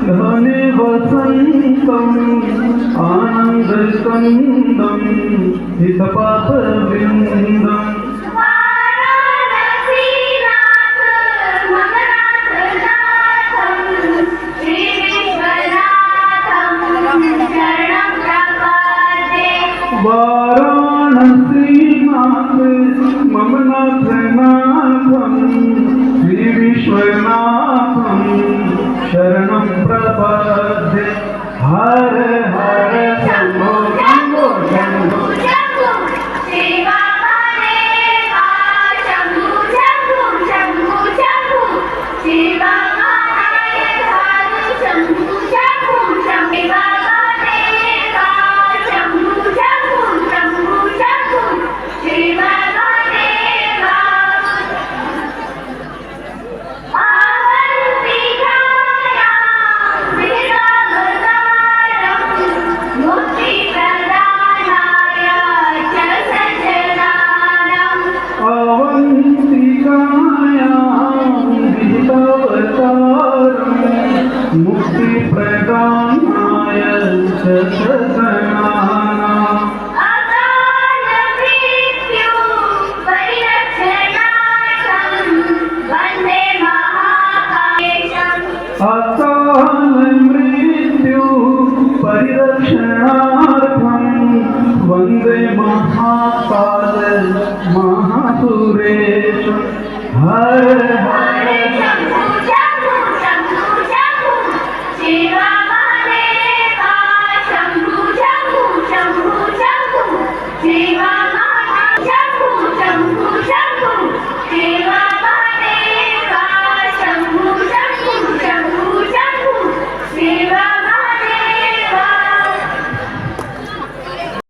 घने वसंतम आनंदकंदम हितपापविंदम वाराणसीनाथ मम नाथनाथं श्री विश्वनाथं शरणं प्रपद्ये हर हर शंभो शंभो शंभो मुक्ति प्रदानाय शतसहस्रनाम अकाल मृत्यु परिरक्षणार्थं वन्दे महाकालेशम् अकाल मृत्यु परिरक्षणार्थं वन्दे महाकाल महासुरे